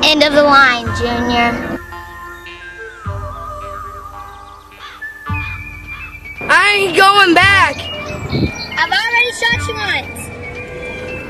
End of the line, Junior. I ain't going back. I've already shot you once.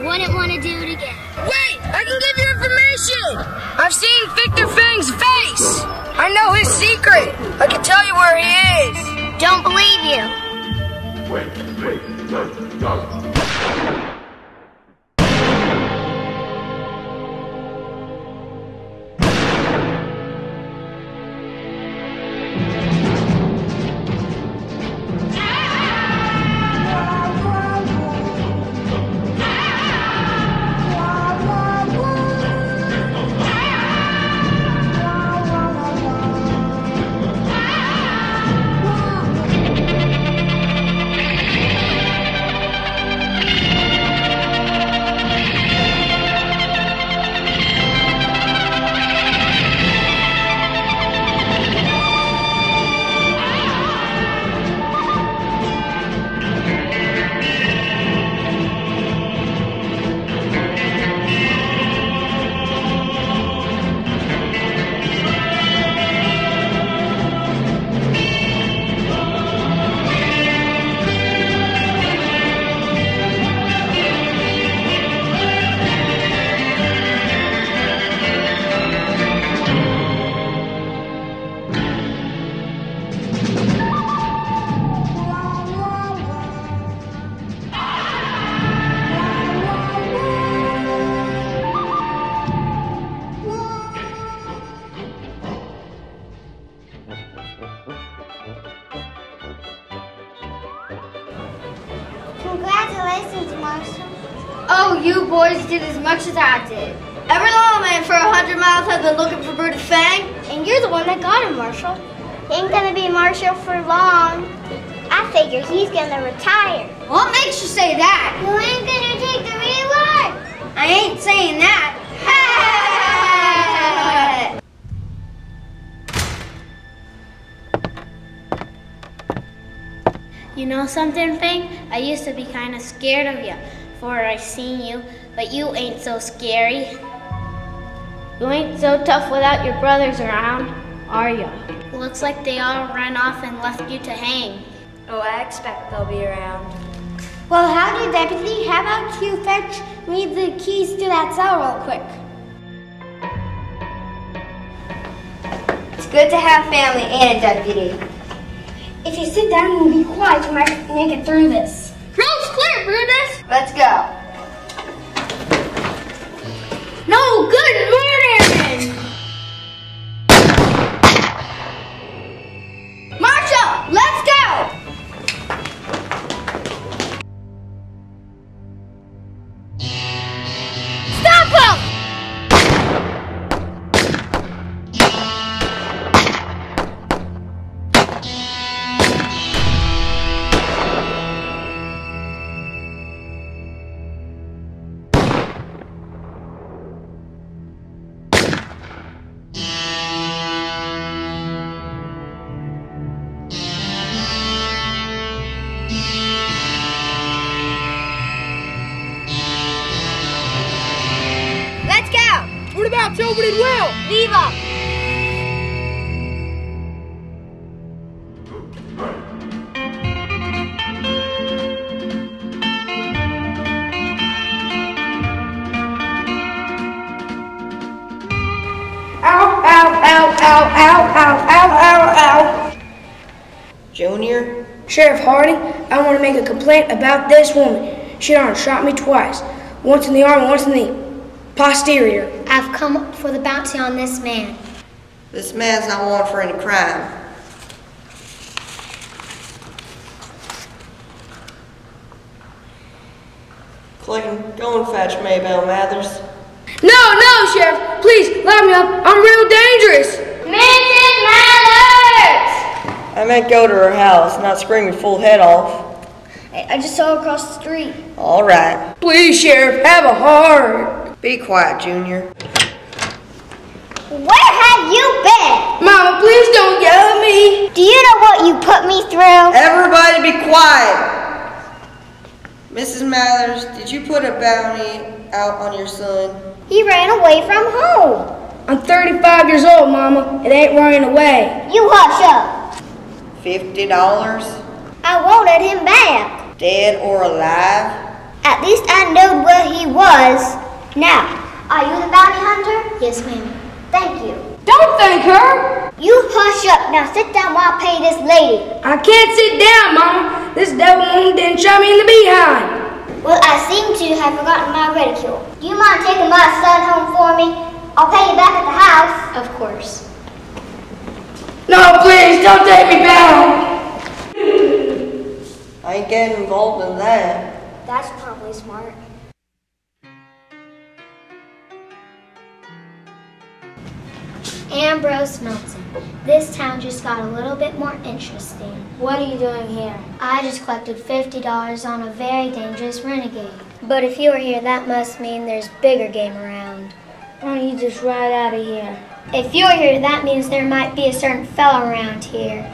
Wouldn't want to do it again. Wait, I can give you information. I've seen Victor Fang's face. I know his secret. I can tell you where he is. Don't believe you. Wait, go. Congratulations, Marshall. Oh, you boys did as much as I did. Every lawman for 100 miles has been looking for Brutus Fang, and you're the one that got him, Marshall. He ain't gonna be Marshall for long. I figure he's gonna retire. What makes you say that? You ain't gonna take the reward. I ain't saying that. You know something, Fang? I used to be kind of scared of you before I seen you, but you ain't so scary. You ain't so tough without your brothers around, are ya? Looks like they all ran off and left you to hang. Oh, I expect they'll be around. Well, howdy, Deputy. How about you fetch me the keys to that cell real quick? It's good to have family and a deputy. If you sit down and be quiet, you might make it through this. Road's clear, Brutus. Let's go. No, good morning. Marshall, let's go. Stop him. Let's go. What about Tilbury Will? Leave him. Ow, ow, ow, ow, ow, ow, ow, ow, ow. Junior? Sheriff Harding, I want to make a complaint about this woman. She done shot me twice. Once in the arm and once in the posterior. I've come for the bounty on this man. This man's not wanted for any crime. Clayton, go and fetch Maybelle Mathers. No, Sheriff, please, lock me up. I'm real dangerous. Mrs. Mathers! I meant go to her house, not scream your full head off. I just saw her across the street. All right. Please, Sheriff, have a heart. Be quiet, Junior. Where have you been? Mama, please don't yell at me. Do you know what you put me through? Everybody be quiet. Mrs. Mathers, did you put a bounty out on your son? He ran away from home. I'm 35 years old, Mama. It ain't running away. You hush up. $50? I wanted him back. Dead or alive? At least I know where he was. Now, are you the bounty hunter? Yes, ma'am. Thank you. Don't thank her. You hush up. Now sit down while I pay this lady. I can't sit down, Mama. This devil woman didn't shot me in the behind. Well, I seem to have forgotten my ridicule. Do you mind taking my son home for me? I'll pay you back at the house. Of course. No, please, don't take me back. I ain't getting involved in that. That's probably smart. Ambrose Melton. This town just got a little bit more interesting. What are you doing here? I just collected $50 on a very dangerous renegade. But if you were here, that must mean there's bigger game around. Why don't you just ride out of here? If you're here, that means there might be a certain fellow around here.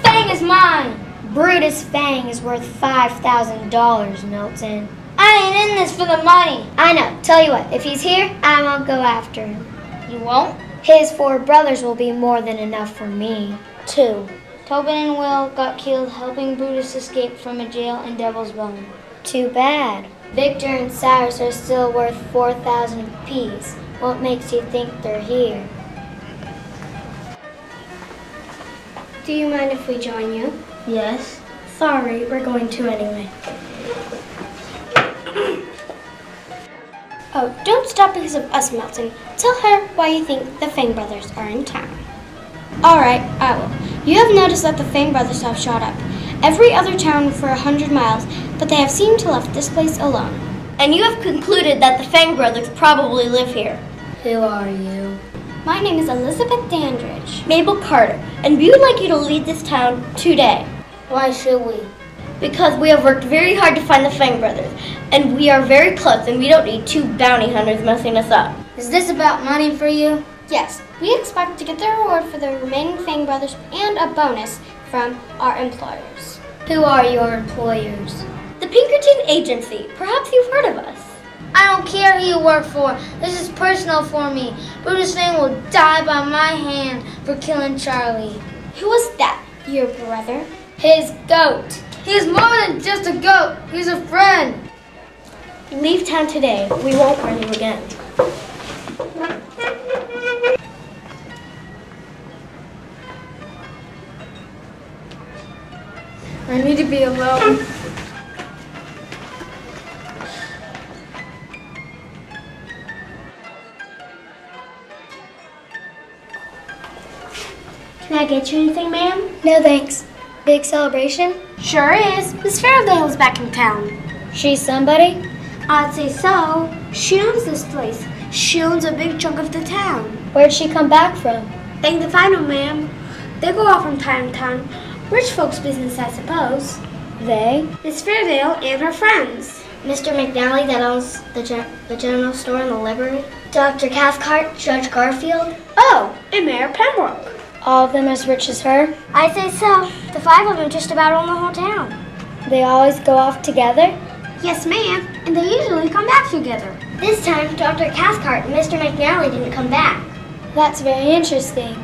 Fang is mine! Brutus Fang is worth $5,000, Milton. I ain't in this for the money. I know. Tell you what, if he's here, I won't go after him. You won't? His 4 brothers will be more than enough for me. 2. Tobin and Will got killed helping Brutus escape from a jail in Devil's Bone. Too bad. Victor and Cyrus are still worth 4,000 apiece. What makes you think they're here? Do you mind if we join you? Yes. Sorry, we're going to anyway. Oh, don't stop because of us, Melton. Tell her why you think the Fang brothers are in town. Alright, I will. You have noticed that the Fang brothers have shot up every other town for 100 miles, but they have seemed to left this place alone. And you have concluded that the Fang brothers probably live here. Who are you? My name is Elizabeth Dandridge. Mabel Carter, and we would like you to lead this town today. Why should we? Because we have worked very hard to find the Fang brothers, and we are very close, and we don't need 2 bounty hunters messing us up. Is this about money for you? Yes. We expect to get the reward for the remaining Fang brothers and a bonus from our employers. Who are your employers? The Pinkerton Agency. Perhaps you've heard of us. I don't care who you work for. This is personal for me. Brutus Fang will die by my hand for killing Charlie. Who was that? Your brother? His goat. He's more than just a goat. He's a friend. Leave town today. We won't run you again. I need to be alone. Can I get you anything, ma'am? No, thanks. Big celebration? Sure is. Miss Fairdale's back in town. She's somebody? I'd say so. She owns this place. She owns a big chunk of the town. Where'd she come back from? Thank the final, ma'am. They go off from time to time. Rich folks' business, I suppose. They? Miss Fairdale and her friends. Mr. McNally that owns the general store and the library. Dr. Cathcart, Judge Garfield. Oh, and Mayor Pembroke. All of them as rich as her? I'd say so. The 5 of them just about own the whole town. They always go off together? Yes, ma'am. And they usually come back together. This time, Dr. Cathcart and Mr. McNally didn't come back. That's very interesting.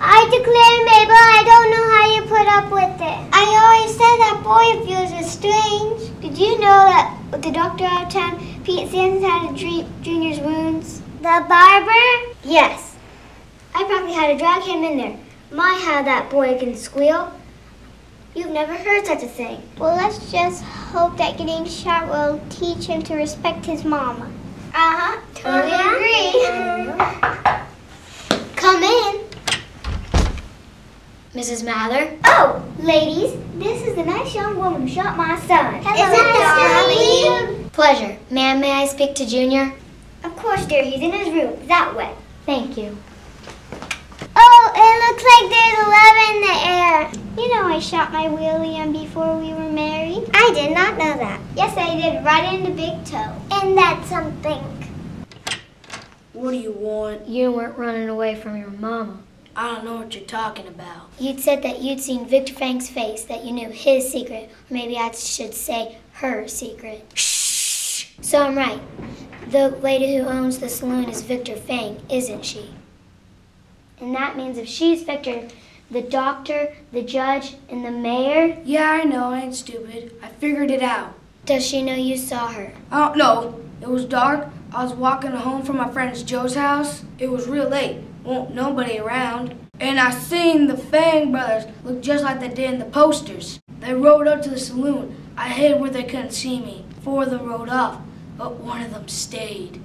I declare, Mabel, I don't know how you put up with it. I always said that boy of yours was strange. Did you know that with the doctor out of town, Pete Sands had to treat Junior's wounds? The barber? Yes. I probably had to drag him in there. My, how that boy can squeal. You've never heard such a thing. Well, let's just hope that getting shot will teach him to respect his mama. Totally agree. Come in. Mrs. Mather? Oh, ladies, this is the nice young woman who shot my son. Hello, darling. Pleasure. Ma'am, may I speak to Junior? Of course, dear. He's in his room. That way. Thank you. Oh, it looks like there's love in the air. You know I shot my William before we were married. I did not know that. Yes, I did. Right in the big toe. And that's something. What do you want? You weren't running away from your mama. I don't know what you're talking about. You'd said that you'd seen Victor Fang's face, that you knew his secret. Or maybe I should say her secret. Shh! So I'm right. The lady who owns the saloon is Victor Fang, isn't she? And that means if she's Victor, the doctor, the judge, and the mayor... Yeah, I know, I ain't stupid. I figured it out. Does she know you saw her? No. It was dark. I was walking home from my friend Joe's house. It was real late. Won't nobody around. And I seen the Fang brothers look just like they did in the posters. They rode up to the saloon. I hid where they couldn't see me. 4 of them rode off, but one of them stayed.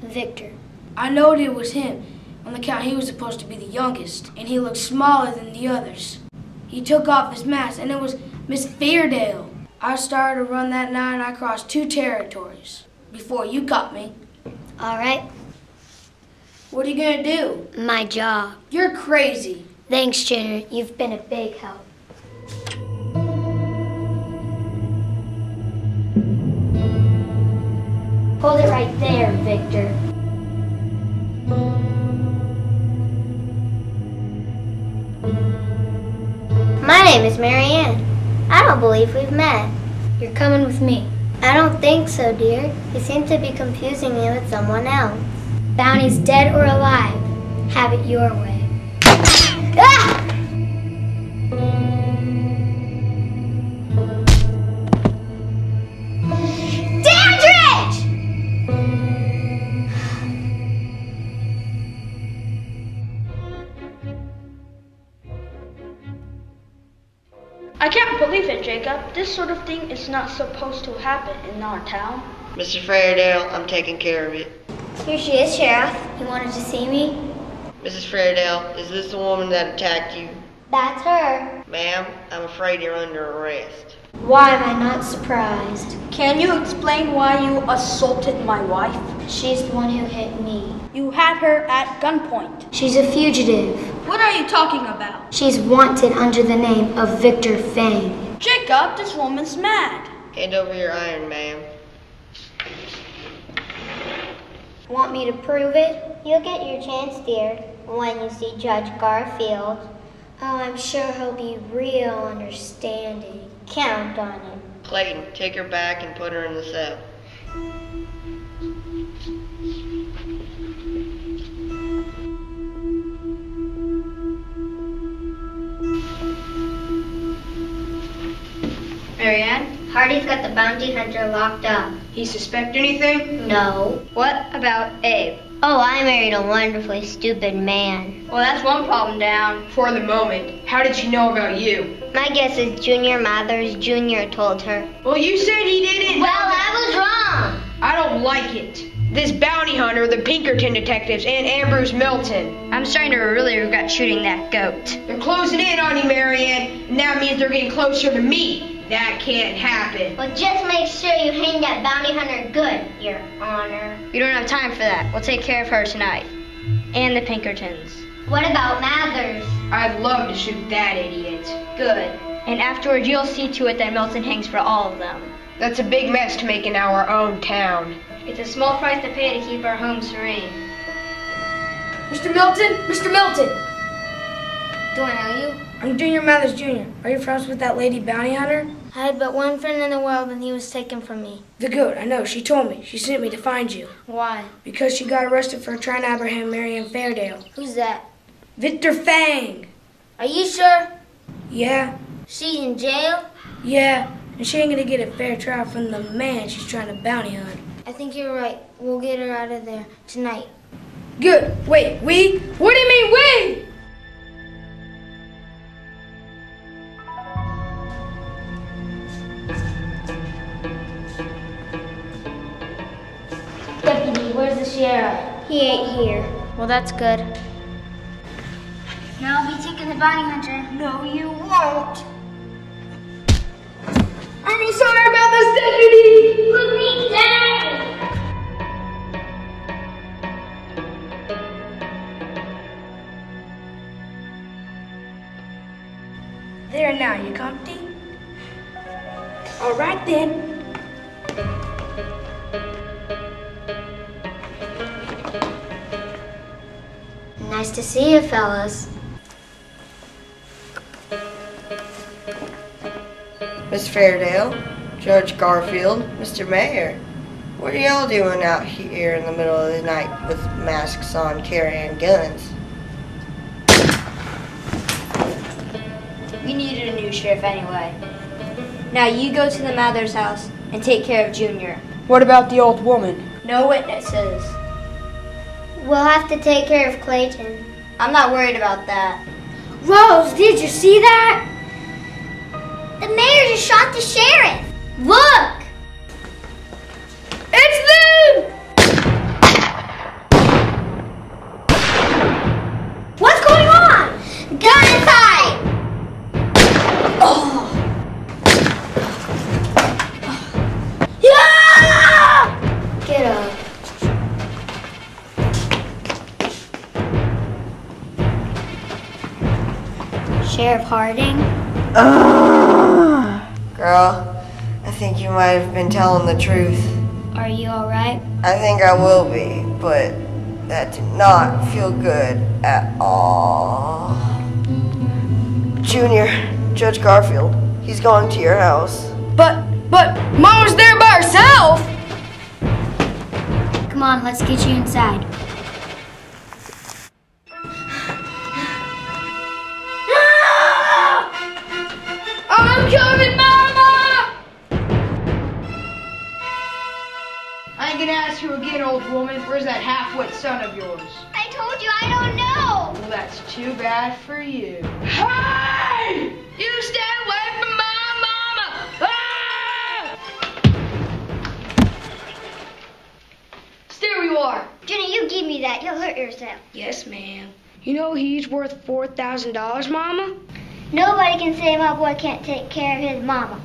Victor. I knowed it was him. On the count, he was supposed to be the youngest, and he looked smaller than the others. He took off his mask, and it was Miss Fairdale. I started to run that night, and I crossed 2 territories before you caught me. All right. What are you gonna do? My job. You're crazy. Thanks, Junior. You've been a big help. Hold it right there, Victor. My name is Marianne. I don't believe we've met. You're coming with me. I don't think so, dear. You seem to be confusing me with someone else. Bounty's dead or alive. Have it your way. Ah! I can't believe it, Jacob. This sort of thing is not supposed to happen in our town. Mr. Fairdale, I'm taking care of it. Here she is, Sheriff. You wanted to see me? Mrs. Fairdale, is this the woman that attacked you? That's her. Ma'am, I'm afraid you're under arrest. Why am I not surprised? Can you explain why you assaulted my wife? She's the one who hit me. You had her at gunpoint. She's a fugitive. What are you talking about? She's wanted under the name of Victor Fang. Jacob, this woman's mad. Hand over your iron, ma'am. Want me to prove it? You'll get your chance, dear, when you see Judge Garfield. Oh, I'm sure he'll be real understanding. Count on him. Clayton, take her back and put her in the cell. Marianne? Hardy's got the bounty hunter locked up. He suspect anything? No. What about Abe? Oh, I married a wonderfully stupid man. Well, that's one problem down. For the moment. How did she know about you? My guess is Junior Mathers Jr. told her. Well, you said he didn't. Well, I was wrong. I don't like it. This bounty hunter, the Pinkerton detectives, and Ambrose Milton. I'm starting to really regret shooting that goat. They're closing in on you, Marianne, and that means they're getting closer to me. That can't happen. Well, just make sure you hang that bounty hunter good, Your Honor. We don't have time for that. We'll take care of her tonight. And the Pinkertons. What about Mathers? I'd love to shoot that idiot. Good. And afterward, you'll see to it that Milton hangs for all of them. That's a big mess to make in our own town. It's a small price to pay to keep our home serene. Mr. Milton? Mr. Milton! Do I know you? I'm Junior Mathers Jr. Are you friends with that lady bounty hunter? I had but one friend in the world and he was taken from me. The goat, I know. She told me. She sent me to find you. Why? Because she got arrested for trying to apprehend Marianne Fairdale. Who's that? Victor Fang! Are you sure? Yeah. She's in jail? Yeah. And she ain't gonna get a fair trial from the man she's trying to bounty hunt. I think you're right. We'll get her out of there tonight. Good. Wait, we? What do you mean we? Deputy, where's the sheriff? He ain't here. Well, that's good. Now I'll be taking the bounty hunter. No, you won't. I'm sorry about this, deputy! Put me down! There now, you comfy? All right then. Nice to see you, fellas. Miss Fairdale, Judge Garfield, Mr. Mayor. What are y'all doing out here in the middle of the night with masks on, carrying guns? We needed a new sheriff anyway. Now you go to the Mather's house and take care of Junior. What about the old woman? No witnesses. We'll have to take care of Clayton. I'm not worried about that. Rose, did you see that? The mayor just shot the sheriff. Look! It's them! What's going on? Gunfight! Oh! Yeah! Get up. Sheriff Harding? Girl, I think you might have been telling the truth. Are you alright? I think I will be, but that did not feel good at all. Junior, Judge Garfield, he's going to your house. But Mama's there by herself! Come on, let's get you inside. I'm coming, Mama! I ain't gonna ask you again, old woman. Where's that half-wit son of yours? I told you I don't know. Well, that's too bad for you. Hey! You stay away from my mama! Ah! Stay where you are. Junior, you give me that. You'll hurt yourself. Yes, ma'am. You know he's worth $4,000, Mama? Nobody can say my boy can't take care of his mama.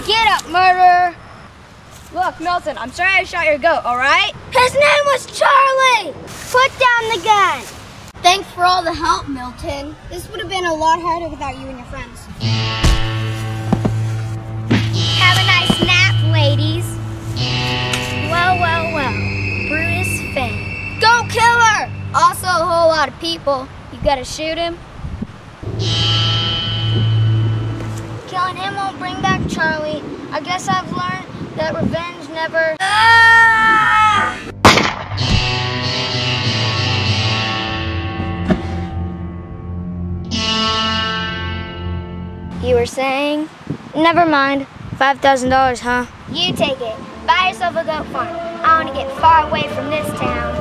Get up, murderer! Look, Milton, I'm sorry I shot your goat, alright? His name was Charlie! Put down the gun! Thanks for all the help, Milton. This would have been a lot harder without you and your friends. Have a nice nap, ladies. Well, well, well. Brutus Fang. Don't kill her! Also a whole lot of people. You gotta shoot him. Killing him won't bring back Charlie. I guess I've learned that revenge never... You were saying? Never mind. $5,000, huh? You take it. Buy yourself a goat farm. I want to get far away from this town.